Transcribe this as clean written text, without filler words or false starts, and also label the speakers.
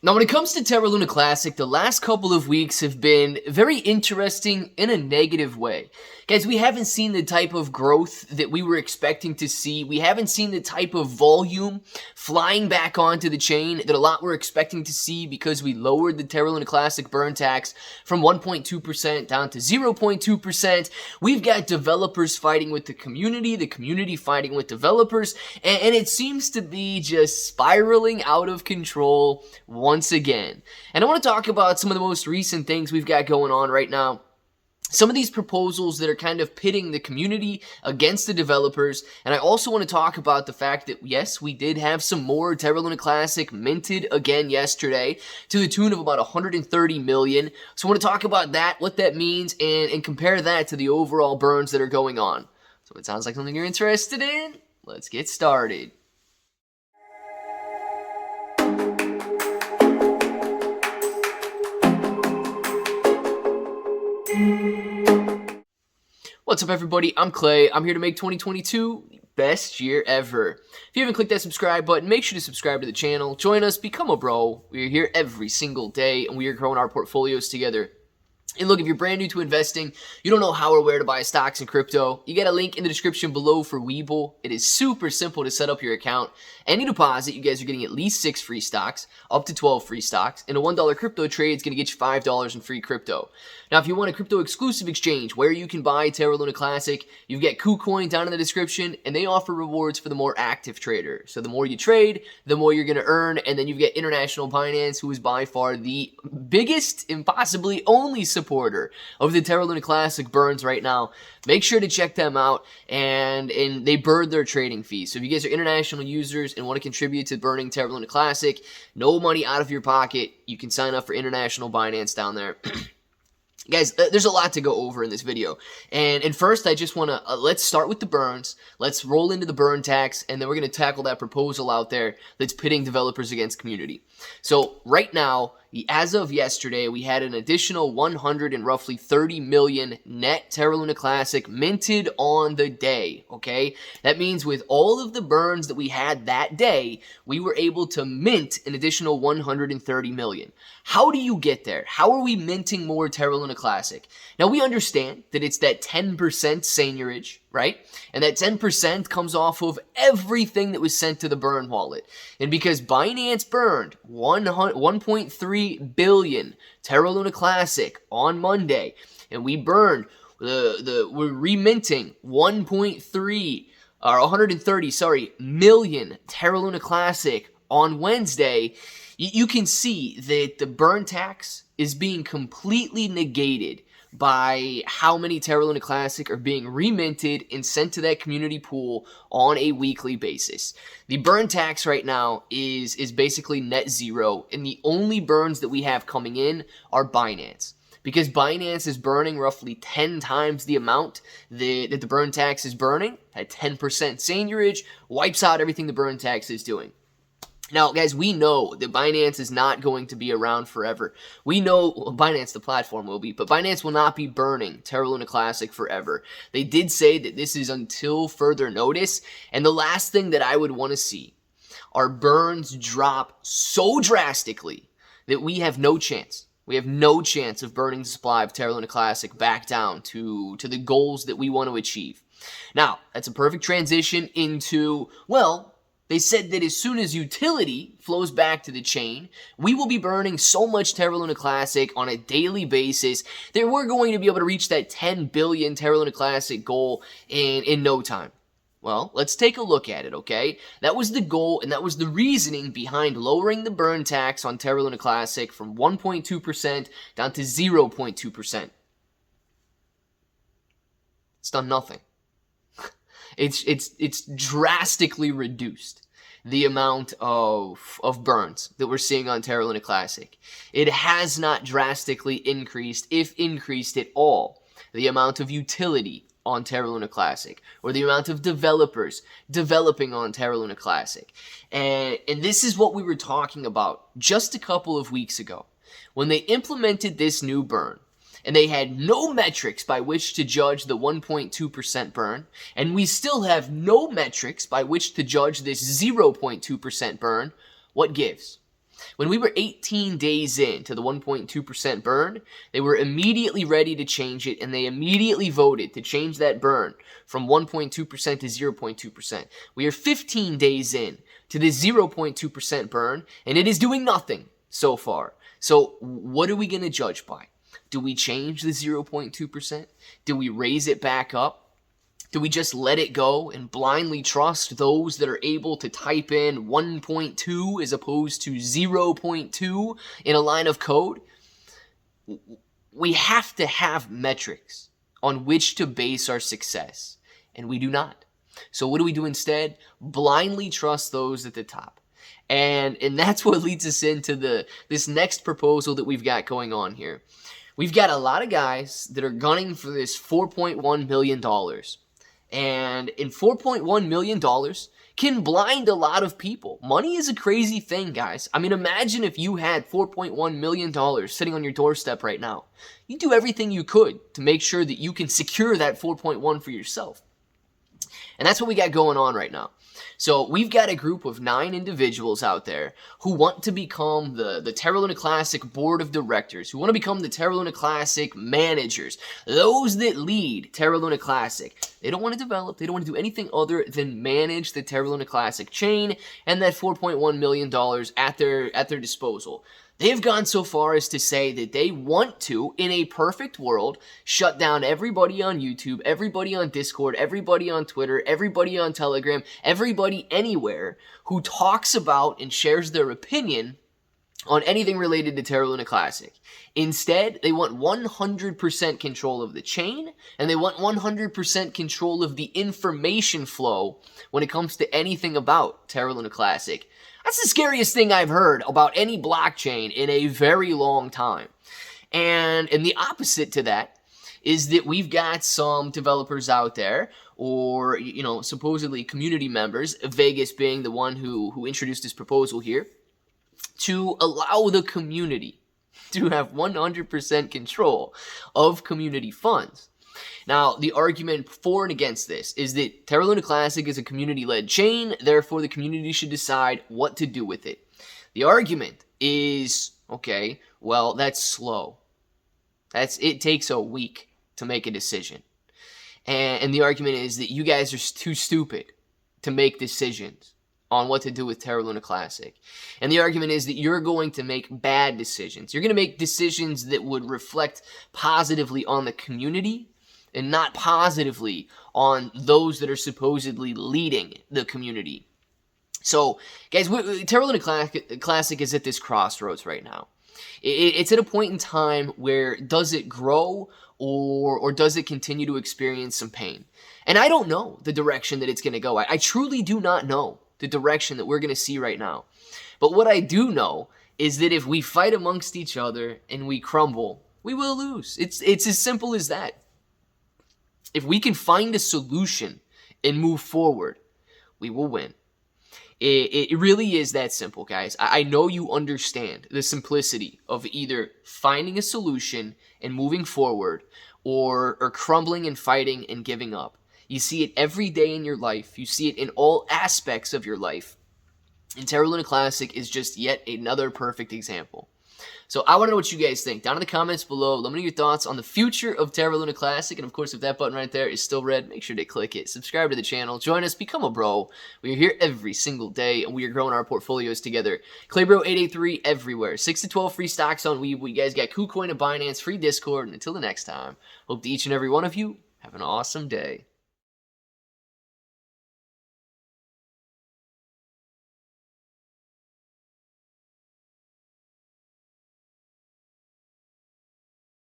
Speaker 1: Now, when it comes to Terra Luna Classic, the last couple of weeks have been very interesting in a negative way. Guys, we haven't seen the type of growth that we were expecting to see. We haven't seen the type of volume flying back onto the chain that a lot were expecting to see because we lowered the Terra Luna Classic burn tax from 1.2% down to 0.2%. We've got developers fighting with the community fighting with developers, and it seems to be just spiraling out of control once again. And I want to talk about some of the most recent things we've got going on right now. Some of these proposals that are kind of pitting the community against the developers, and I also want to talk about the fact that, yes, we did have some more Terra Luna Classic minted again yesterday to the tune of about 130 million. So I want to talk about that, what that means, and compare that to the overall burns that are going on. So if it sounds like something you're interested in, let's get started. What's up, everybody? I'm Clay. I'm here to make 2022 the best year ever. If you haven't clicked that subscribe button, make sure to subscribe to the channel. Join us, become a bro. We're here every single day, and we are growing our portfolios together. And look, if you're brand new to investing, you don't know how or where to buy stocks in crypto, you get a link in the description below for Webull. It is super simple to set up your account. Any deposit, you guys are getting at least 6 free stocks, up to 12 free stocks, and a $1 crypto trade is going to get you $5 in free crypto. Now, if you want a crypto exclusive exchange where you can buy Terra Luna Classic, you've got KuCoin down in the description, and they offer rewards for the more active trader. So the more you trade, the more you're going to earn, and then you've got International Finance, who is by far the biggest and possibly only supporter of the Terra Luna Classic burns right now. Make sure to check them out, and they burn their trading fees. So if you guys are international users and want to contribute to burning Terra Luna Classic, no money out of your pocket, you can sign up for International Binance down there. Guys, there's a lot to go over in this video. And first, I just want to, let's start with the burns. Let's roll into the burn tax, and then we're going to tackle that proposal out there that's pitting developers against community. So right now, as of yesterday, we had an additional 130 million net Terra Luna Classic minted on the day, okay? That means with all of the burns that we had that day, we were able to mint an additional 130 million. How do you get there? How are we minting more Terra Luna Classic? Now, we understand that it's that 10% seigniorage, right? And that 10% comes off of everything that was sent to the burn wallet. And because Binance burned 1.3 billion Terra Luna Classic on Monday, and we burned we're reminting 130 million Terra Luna Classic on Wednesday, you can see that the burn tax is being completely negated by how many Terra Luna Classic are being reminted and sent to that community pool on a weekly basis. The burn tax right now is basically net zero, and the only burns that we have coming in are Binance. Because Binance is burning roughly 10 times the amount that the burn tax is burning, at 10% seigniorage, wipes out everything the burn tax is doing. Now, guys, we know that Binance is not going to be around forever. We know Binance, the platform, will be, but Binance will not be burning Terra Luna Classic forever. They did say that this is until further notice, and the last thing that I would want to see are burns drop so drastically that we have no chance. We have no chance of burning the supply of Terra Luna Classic back down to the goals that we want to achieve. Now, that's a perfect transition into, well, they said that as soon as utility flows back to the chain, we will be burning so much Terra Luna Classic on a daily basis that we're going to be able to reach that 10 billion Terra Luna Classic goal in no time. Well, let's take a look at it, okay? That was the goal, and that was the reasoning behind lowering the burn tax on Terra Luna Classic from 1.2% down to 0.2%. It's done nothing. It's drastically reduced the amount of burns that we're seeing on Terra Luna Classic. It has not drastically increased, if increased at all, the amount of utility on Terra Luna Classic, or the amount of developers developing on Terra Luna Classic. And this is what we were talking about just a couple of weeks ago, when they implemented this new burn. And they had no metrics by which to judge the 1.2% burn, and we still have no metrics by which to judge this 0.2% burn. What gives? When we were 18 days into the 1.2% burn, they were immediately ready to change it, and they immediately voted to change that burn from 1.2% to 0.2%. We are 15 days in to the 0.2% burn, and it is doing nothing so far. So what are we going to judge by? Do we change the 0.2%? Do we raise it back up? Do we just let it go and blindly trust those that are able to type in 1.2 as opposed to 0.2 in a line of code? We have to have metrics on which to base our success, and we do not. So what do we do instead? Blindly trust those at the top. And that's what leads us into this next proposal that we've got going on here. We've got a lot of guys that are gunning for this $4.1 million. And in $4.1 million can blind a lot of people. Money is a crazy thing, guys. I mean, imagine if you had $4.1 million sitting on your doorstep right now. You'd do everything you could to make sure that you can secure that 4.1 for yourself. And that's what we got going on right now. So we've got a group of 9 individuals out there who want to become the Terra Luna Classic Board of Directors, who want to become the Terra Luna Classic managers, those that lead Terra Luna Classic. They don't want to develop, they don't want to do anything other than manage the Terra Luna Classic chain and that $4.1 million at their disposal. They've gone so far as to say that they want to, in a perfect world, shut down everybody on YouTube, everybody on Discord, everybody on Twitter, everybody on Telegram, everybody anywhere who talks about and shares their opinion on anything related to Terra Luna Classic. Instead, they want 100% control of the chain, and they want 100% control of the information flow when it comes to anything about Terra Luna Classic. That's the scariest thing I've heard about any blockchain in a very long time. And the opposite to that is that we've got some developers out there, or, you know, supposedly community members, Vegas being the one who introduced this proposal here, to allow the community to have 100% control of community funds. Now, the argument for and against this is that Terra Luna Classic is a community-led chain, therefore the community should decide what to do with it. The argument is, okay, well, that's slow. It takes a week to make a decision. And the argument is that you guys are too stupid to make decisions on what to do with Terra Luna Classic. And the argument is that you're going to make bad decisions. You're going to make decisions that would reflect positively on the community and not positively on those that are supposedly leading the community. So, guys, Terra Luna Classic is at this crossroads right now. It's at a point in time where does it grow or does it continue to experience some pain? And I don't know the direction that it's going to go. I truly do not know the direction that we're going to see right now. But what I do know is that if we fight amongst each other and we crumble, we will lose. It's as simple as that. If we can find a solution and move forward, we will win. It really is that simple, guys. I know you understand the simplicity of either finding a solution and moving forward or crumbling and fighting and giving up. You see it every day in your life. You see it in all aspects of your life. And Terra Luna Classic is just yet another perfect example. So I want to know what you guys think. Down in the comments below, let me know your thoughts on the future of Terra Luna Classic. And of course, if that button right there is still red, make sure to click it. Subscribe to the channel. Join us. Become a bro. We are here every single day, and we are growing our portfolios together. Claybro883 everywhere. 6 to 12 free stocks on Webull. You guys got KuCoin and Binance, free Discord. And until the next time, hope that each and every one of you have an awesome day.